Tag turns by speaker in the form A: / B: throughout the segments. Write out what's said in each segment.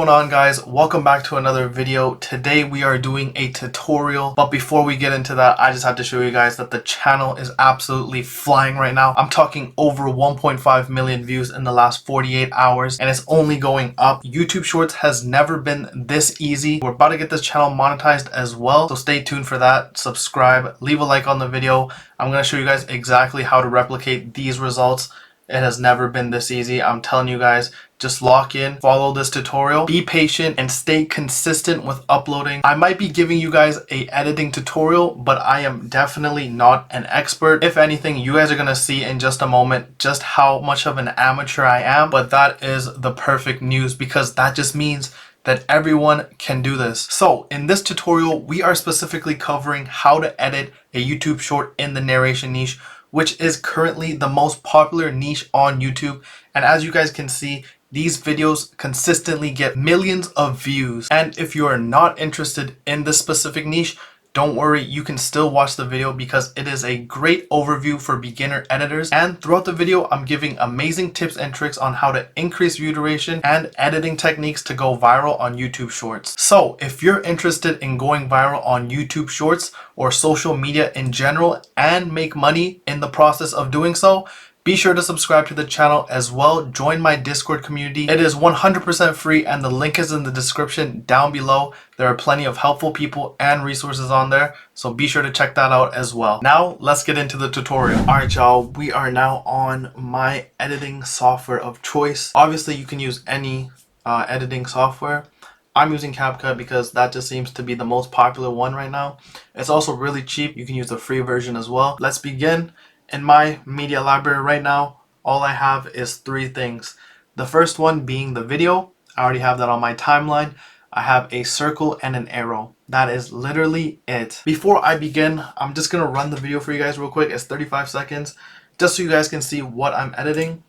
A: going on, guys? Welcome back to another video. Today we are doing a tutorial, but before we get into that, I just have to show you guys that the channel is absolutely flying right now. I'm talking over 1.5 million views in the last 48 hours, and it's only going up. YouTube Shorts has never been this easy. We're about to get this channel monetized as well, so stay tuned for that. Subscribe, leave a like on the video. I'm going to show you guys exactly how to replicate these results. It has never been this easy. I'm telling you guys, just lock in, follow this tutorial, be patient, and stay consistent with uploading. I might be giving you guys a editing tutorial, but I am definitely not an expert. If anything, you guys are going to see in just a moment just how much of an amateur I am, but that is the perfect news because that just means that everyone can do this. So in this tutorial, we are specifically covering how to edit a YouTube short in the narration niche, which is currently the most popular niche on YouTube. And as you guys can see, these videos consistently get millions of views. And if you are not interested in this specific niche, don't worry, you can still watch the video because it is a great overview for beginner editors. And throughout the video, I'm giving amazing tips and tricks on how to increase view duration and editing techniques to go viral on YouTube Shorts. So if you're interested in going viral on YouTube Shorts or social media in general and make money in the process of doing so, be sure to subscribe to the channel as well. Join my Discord community. It is 100% free and the link is in the description down below. There are plenty of helpful people and resources on there, so be sure to check that out as well. Now, let's get into the tutorial. Alright y'all, we are now on my editing software of choice. Obviously, you can use any editing software. I'm using Capcut because that just seems to be the most popular one right now. It's also really cheap. You can use the free version as well. Let's begin. In my media library right now, all I have is three things. The first one being the video. I already have that on my timeline. I have a circle and an arrow. That is literally it. Before I begin, I'm just going to run the video for you guys real quick. It's 35 seconds, just so you guys can see what I'm editing.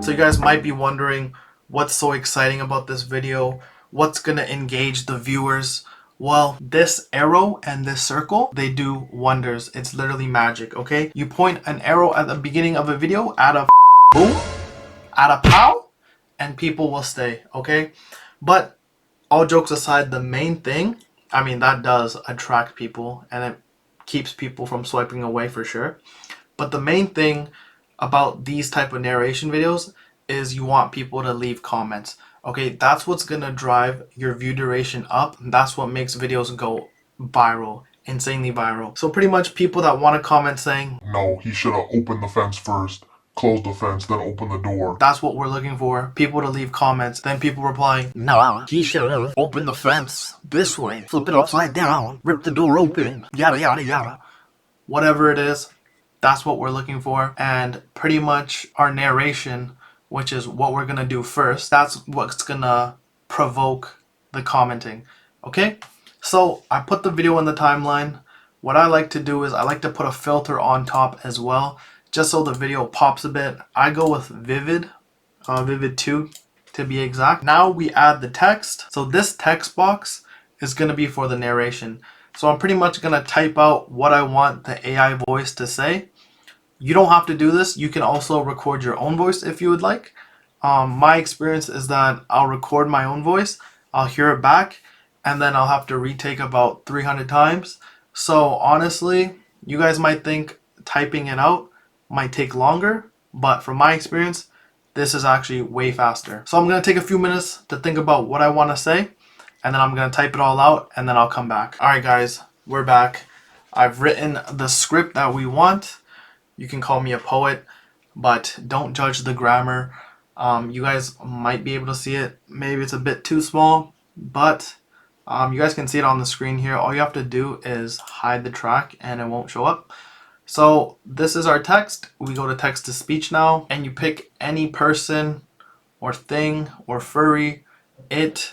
A: So you guys might be wondering what's so exciting about this video, what's going to engage the viewers. Well, this arrow and this circle, they do wonders. It's literally magic, okay? You point an arrow at the beginning of a video, add a boom, add a pow, and people will stay, okay? But all jokes aside, the main thing, I mean, that does attract people and it keeps people from swiping away for sure. But the main thing about these type of narration videos is you want people to leave comments. Okay, that's what's gonna drive your view duration up. That's what makes videos go viral, insanely viral. So pretty much people that want to comment saying,
B: "No, he should have opened the fence first, closed the fence, then opened the door."
A: That's what we're looking for. People to leave comments, then people replying,
C: "No, he should have opened the fence this way, flip it upside down, rip the door open, yada yada yada."
A: Whatever it is, that's what we're looking for. And pretty much our narration, which is what we're gonna do first, that's what's gonna provoke the commenting. Okay, so I put the video in the timeline. What I like to do is I like to put a filter on top as well, just so the video pops a bit. I go with Vivid, Vivid 2 to be exact. Now we add the text. So this text box is gonna be for the narration. So I'm pretty much gonna type out what I want the AI voice to say. You don't have to do this. You can also record your own voice if you would like. My experience is that I'll record my own voice, I'll hear it back, and then I'll have to retake about 300 times. So honestly, you guys might think typing it out might take longer, but from my experience, this is actually way faster. So I'm going to take a few minutes to think about what I want to say, and then I'm going to type it all out, and then I'll come back. Alright guys, we're back. I've written the script that we want. You can call me a poet, but don't judge the grammar. You guys might be able to see it. Maybe it's a bit too small, but you guys can see it on the screen here. All you have to do is hide the track and it won't show up. So this is our text. We go to text to speech now, and you pick any person or thing or furry, it,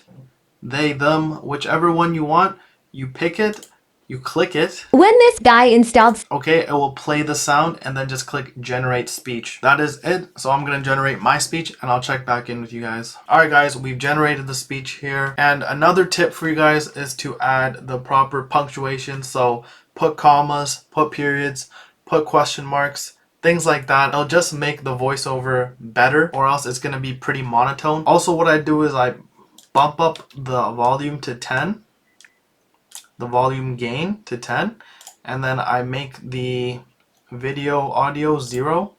A: they, them, whichever one you want. You pick it. You click it.
D: When this guy installed...
A: Okay, it will play the sound and then just click generate speech. That is it. So I'm going to generate my speech and I'll check back in with you guys. Alright guys, we've generated the speech here. And another tip for you guys is to add the proper punctuation. So put commas, put periods, put question marks, things like that. It'll just make the voiceover better, or else it's going to be pretty monotone. Also, what I do is I bump up the volume to 10, the volume gain to 10, and then I make the video audio 0,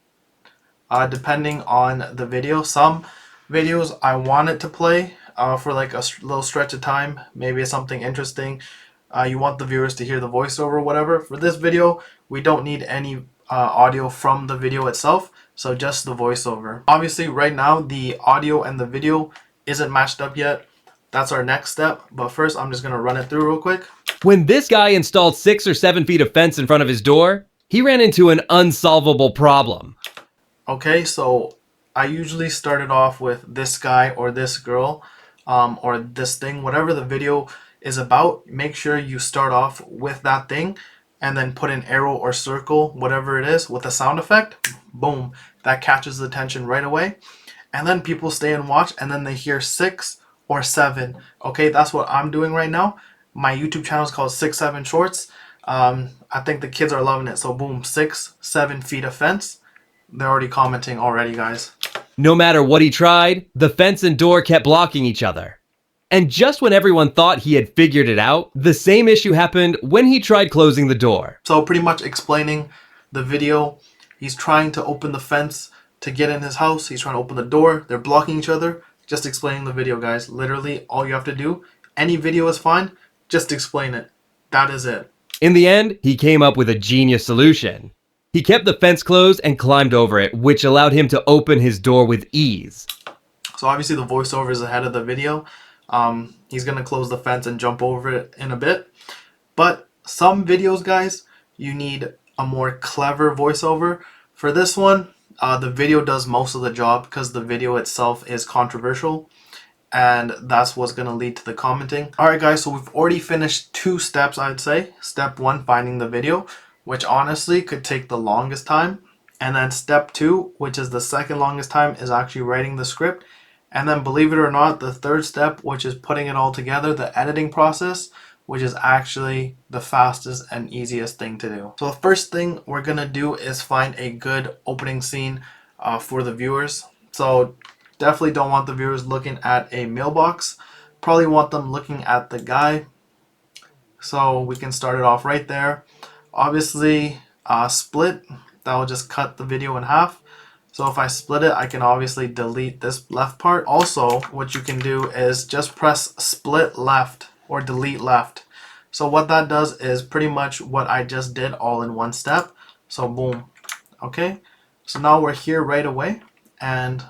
A: depending on the video. Some videos I want it to play for like a little stretch of time. Maybe it's something interesting. You want the viewers to hear the voiceover or whatever. For this video, we don't need any audio from the video itself, so just the voiceover. Obviously, right now, the audio and the video isn't matched up yet. That's our next step, but first I'm just going to run it through real quick.
D: When this guy installed 6 or 7 feet of fence in front of his door, he ran into an unsolvable problem.
A: Okay, so I usually started off with this guy or this girl or this thing, whatever the video is about. Make sure you start off with that thing and then put an arrow or circle, whatever it is, with a sound effect. Boom, that catches the attention right away. And then people stay and watch, and then they hear 6 or 7. Okay, that's what I'm doing right now. My YouTube channel is called 6-7 Shorts. I think the kids are loving it. So boom, 6-7 feet of fence. They're already commenting already, guys.
D: No matter what he tried, the fence and door kept blocking each other. And just when everyone thought he had figured it out, the same issue happened when he tried closing the door.
A: So pretty much explaining the video, he's trying to open the fence to get in his house. He's trying to open the door. They're blocking each other. Just explaining the video, guys. Literally all you have to do, any video is fine, just explain it. That is it.
D: In the end, he came up with a genius solution. He kept the fence closed and climbed over it, which allowed him to open his door with ease.
A: So obviously the voiceover is ahead of the video. He's going to close the fence and jump over it in a bit. But some videos, guys, you need a more clever voiceover. For this one, the video does most of the job because the video itself is controversial. And that's what's going to lead to the commenting. Alright guys, so we've already finished 2 steps, I'd say. Step 1, finding the video, which honestly could take the longest time. And then step 2, which is the second longest time, is actually writing the script. And then believe it or not, the third step, which is putting it all together, the editing process, which is actually the fastest and easiest thing to do. So the first thing we're going to do is find a good opening scene for the viewers. So definitely don't want the viewers looking at a mailbox. Probably want them looking at the guy. So we can start it off right there. Obviously, split. That will just cut the video in half. So if I split it, I can obviously delete this left part. Also, what you can do is just press split left or delete left. So what that does is pretty much what I just did all in one step. So boom. Okay. So now we're here right away, and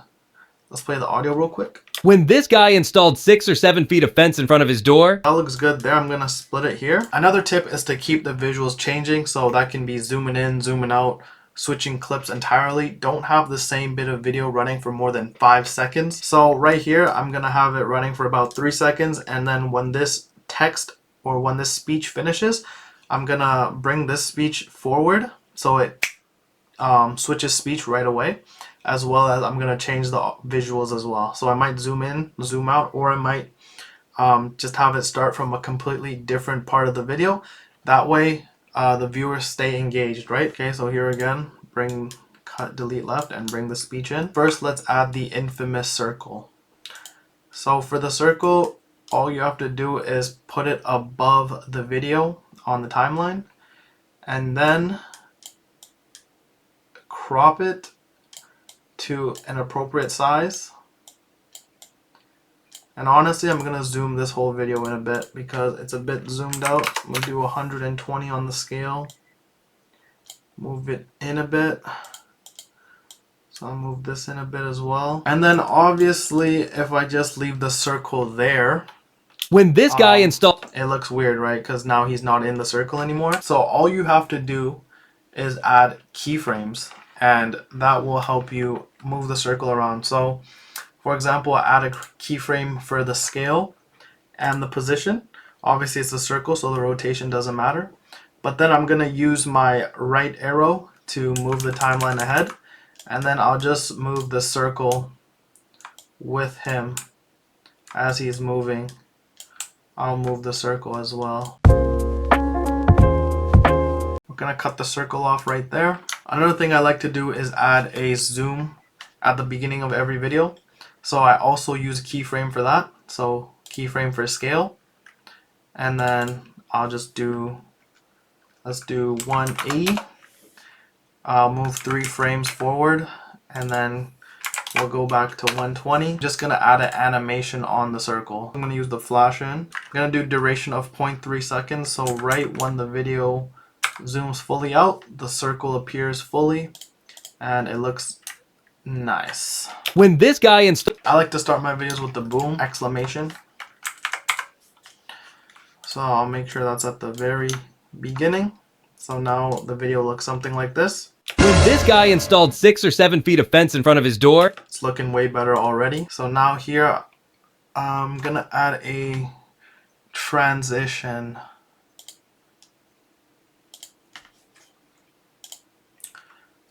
A: let's play the audio real quick.
D: When this guy installed 6 or 7 feet of fence in front of his door,
A: That looks good there. I'm going to split it here. Another tip is to keep the visuals changing. So that can be zooming in, zooming out, switching clips entirely. Don't have the same bit of video running for more than 5 seconds. So right here, I'm going to have it running for about 3 seconds. And then when this text or when this speech finishes, I'm going to bring this speech forward so it switches speech right away. As well as I'm going to change the visuals as well. So I might zoom in, zoom out, or I might just have it start from a completely different part of the video. That way the viewers stay engaged, right? Okay, so here again, bring, cut, delete left, and bring the speech in. First, let's add the infamous circle. So for the circle, all you have to do is put it above the video on the timeline, and then crop it to an appropriate size. And honestly, I'm gonna zoom this whole video in a bit because it's a bit zoomed out. We'll do 120 on the scale. Move it in a bit. So I'll move this in a bit as well. And then obviously, if I just leave the circle there,
D: when this guy installed...
A: it looks weird, right? Because now he's not in the circle anymore. So all you have to do is add keyframes, and that will help you move the circle around. So for example, I add a keyframe for the scale and the position. Obviously it's a circle, so the rotation doesn't matter. But then I'm going to use my right arrow to move the timeline ahead. And then I'll just move the circle with him as he's moving. I'll move the circle as well. We're going to cut the circle off right there. Another thing I like to do is add a zoom at the beginning of every video. So I also use keyframe for that. So keyframe for scale. And then I'll just do, let's do 180. I'll move 3 frames forward and then we'll go back to 120. Just gonna add an animation on the circle. I'm gonna use the flash in. I'm gonna do duration of 0.3 seconds. So right when the video zooms fully out, the circle appears fully and it looks nice.
D: When this guy
A: I like to start my videos with the boom exclamation. So I'll make sure that's at the very beginning. So now the video looks something like this.
D: When this guy installed 6 or 7 feet of fence in front of his door,
A: It's looking way better already. So now here I'm gonna add a transition.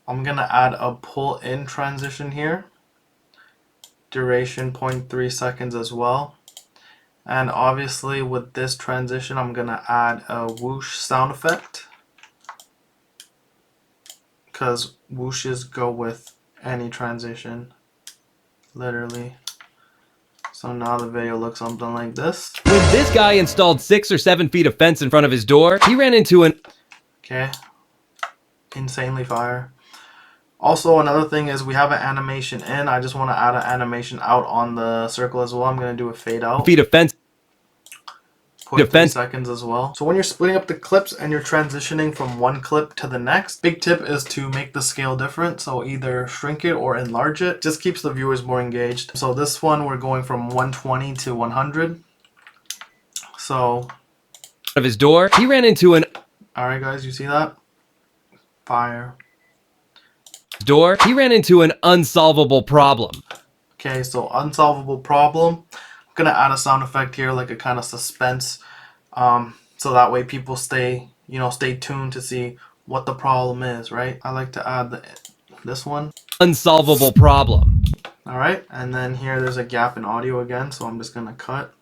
A: I'm gonna add a pull-in transition here. Duration 0.3 seconds as well. And obviously with this transition I'm gonna add a whoosh sound effect, because whooshes go with any transition, literally. So now the video looks something like this.
D: when this guy installed 6 or 7 feet of fence in front of his door, he ran into an
A: Okay, insanely fire. Also, another thing is we have an animation in. I just want to add an animation out on the circle as well. I'm going to do a fade out.
D: feet of fence.
A: 0.3 seconds as well. So when you're splitting up the clips and you're transitioning from one clip to the next, big tip is to make the scale different. So either shrink it or enlarge it. Just keeps the viewers more engaged. So this one we're going from 120 to 100. So
D: Of his door, he ran into an
A: alright guys, you see that? Fire.
D: He ran into an unsolvable problem.
A: Okay, so unsolvable problem. I'm gonna add a sound effect here, like a kind of suspense, so that way people stay tuned to see what the problem is, right? I like to add this one.
D: Unsolvable problem.
A: All right, and then here there's a gap in audio again, so I'm just gonna cut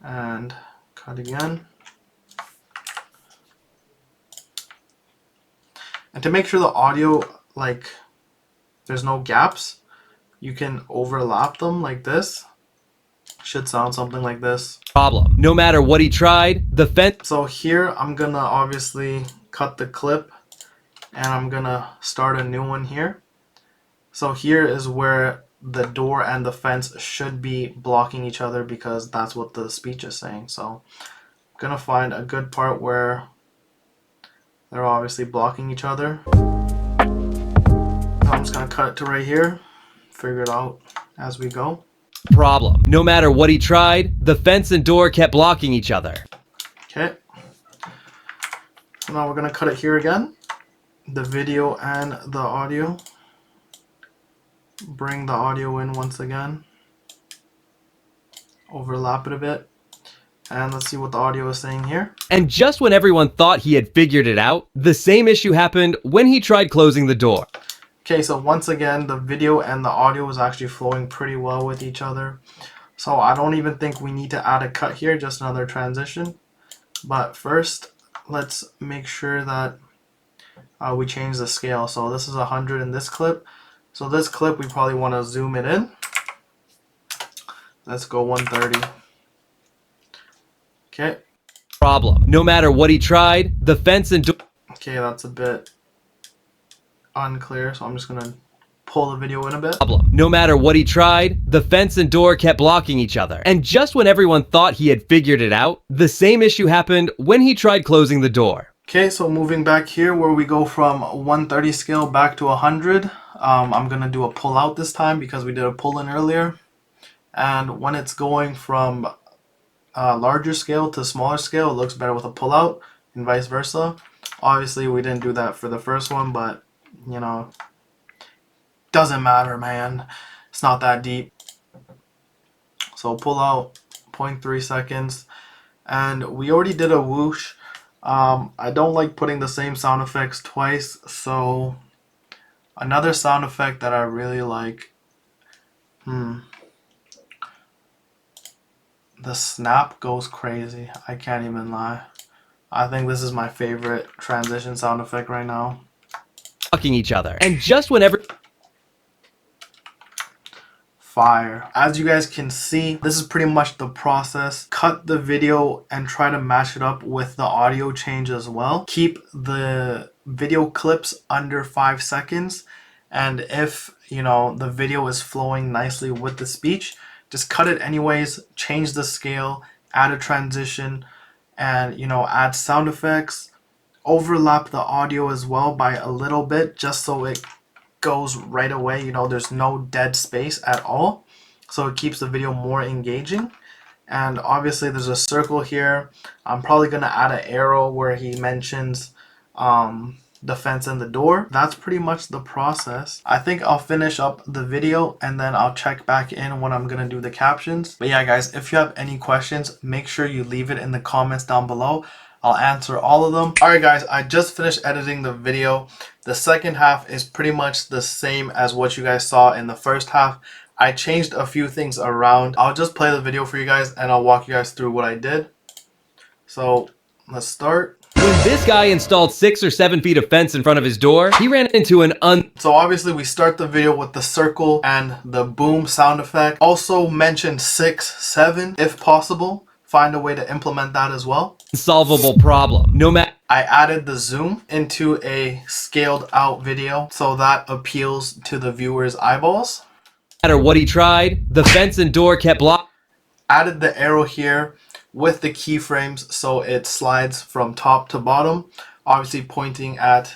A: and cut again. And to make sure the audio, like, there's no gaps, you can overlap them like this. Should sound something like this.
D: Problem. No matter what he tried, the fence.
A: So here I'm gonna obviously cut the clip and I'm gonna start a new one here. So here is where the door and the fence should be blocking each other, because that's what the speech is saying. So I'm gonna find a good part where they're obviously blocking each other. So I'm just gonna cut it to right here, figure it out as we go.
D: Problem. No matter what he tried, the fence and door kept blocking each other.
A: Okay. So now we're gonna cut it here again. The video and the audio. Bring the audio in once again. Overlap it a bit. And let's see what the audio is saying here.
D: And just when everyone thought he had figured it out, the same issue happened when he tried closing the door.
A: Okay, so once again, the video and the audio is actually flowing pretty well with each other. So I don't even think we need to add a cut here, just another transition. But first, let's make sure that we change the scale. So this is 100 in this clip. So this clip, we probably want to zoom it in. Let's go 130. Okay.
D: Problem. No matter what he tried, the fence and door.
A: Okay, that's a bit unclear, so I'm just gonna pull the video in a bit.
D: Problem. No matter what he tried, the fence and door kept blocking each other. And just when everyone thought he had figured it out, the same issue happened when he tried closing the door.
A: Okay, so moving back here where we go from 130 scale back to 100, I'm gonna do a pull out this time because we did a pull in earlier. And when it's going from larger scale to smaller scale, it looks better with a pull out, and vice versa. Obviously we didn't do that for the first one, but you know, doesn't matter, man. It's not that deep. So pull out 0.3 seconds, and we already did a whoosh. I don't like putting the same sound effects twice, so another sound effect that I really like, the snap goes crazy. I can't even lie. I think this is my favorite transition sound effect right now.
D: blocking each other. And just whenever
A: Fire. As you guys can see, this is pretty much the process. Cut the video and try to match it up with the audio change as well. Keep the video clips under 5 seconds. And if, you know, the video is flowing nicely with the speech, just cut it anyways, change the scale, add a transition, and, you know, add sound effects. Overlap the audio as well by a little bit, just so it goes right away. You know, there's no dead space at all, so it keeps the video more engaging. And obviously there's a circle here. I'm probably gonna add an arrow where he mentions the fence and the door. That's pretty much the process. I think I'll finish up the video and then I'll check back in when I'm gonna do the captions. But yeah guys, if you have any questions, make sure you leave it in the comments down below. I'll answer all of them. Alright guys, I just finished editing the video. The second half is pretty much the same as what you guys saw in the first half. I changed a few things around. I'll just play the video for you guys and I'll walk you guys through what I did. So let's start.
D: when this guy installed 6 or 7 feet of fence in front of his door, he ran into an
A: So obviously we start the video with the circle and the boom sound effect. Also mention 6, 7 if possible. Find a way to implement that as well.
D: unsolvable problem. No matter
A: I added the zoom into a scaled out video so that appeals to the viewer's eyeballs.
D: what he tried, the fence and door kept blocking.
A: Added the arrow here with the keyframes so it slides from top to bottom, obviously pointing at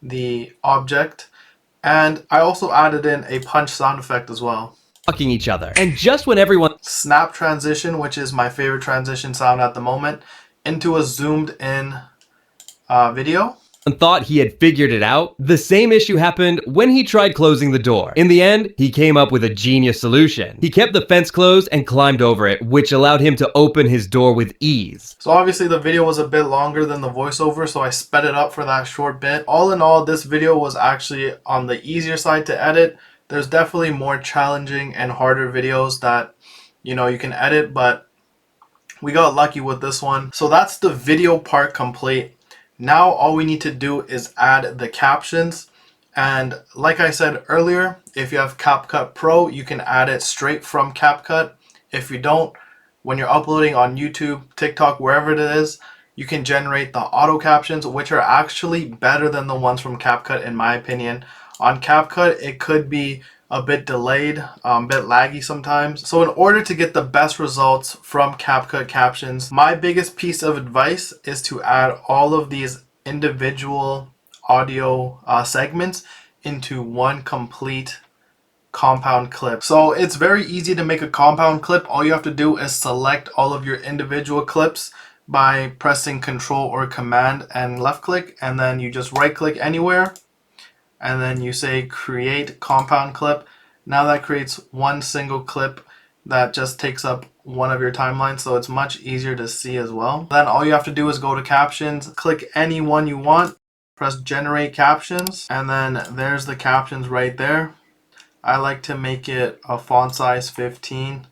A: the object. And I also added in a punch sound effect as well.
D: Each other. And just when everyone
A: Snap transition, which is my favorite transition sound at the moment, into a zoomed in video.
D: thought he had figured it out, the same issue happened when he tried closing the door. In the end, he came up with a genius solution. He kept the fence closed and climbed over it, which allowed him to open his door with ease.
A: So obviously the video was a bit longer than the voiceover, so I sped it up for that short bit. All in all, this video was actually on the easier side to edit. There's definitely more challenging and harder videos that, you know, you can edit, but we got lucky with this one. So that's the video part complete. Now all we need to do is add the captions. And like I said earlier, if you have Capcut Pro, you can add it straight from Capcut. If you don't, when you're uploading on YouTube, TikTok, wherever it is, you can generate the auto captions, which are actually better than the ones from Capcut in my opinion. On Capcut, it could be a bit delayed, a bit laggy sometimes. So in order to get the best results from Capcut captions, my biggest piece of advice is to add all of these individual audio segments into one complete compound clip. So it's very easy to make a compound clip. All you have to do is select all of your individual clips by pressing Control or Command and left click, and then you just right click anywhere. And then you say create compound clip. Now that creates one single clip that just takes up one of your timelines, so it's much easier to see as well. Then all you have to do is go to captions, click any one you want, press generate captions, and then there's the captions right there. I like to make it a font size 15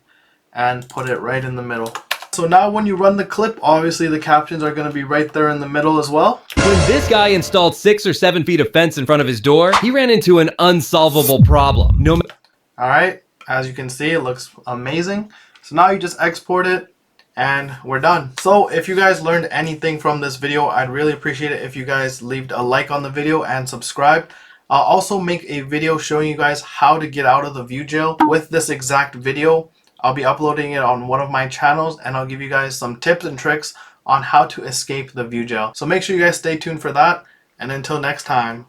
A: and put it right in the middle. So now when you run the clip, obviously the captions are going to be right there in the middle as well.
D: When this guy installed 6 or 7 feet of fence in front of his door, he ran into an unsolvable problem.
A: Alright, as you can see, it looks amazing. So now you just export it and we're done. So if you guys learned anything from this video, I'd really appreciate it if you guys leave a like on the video and subscribe. I'll also make a video showing you guys how to get out of the view jail with this exact video. I'll be uploading it on one of my channels and I'll give you guys some tips and tricks on how to escape the view jail. So make sure you guys stay tuned for that, and until next time.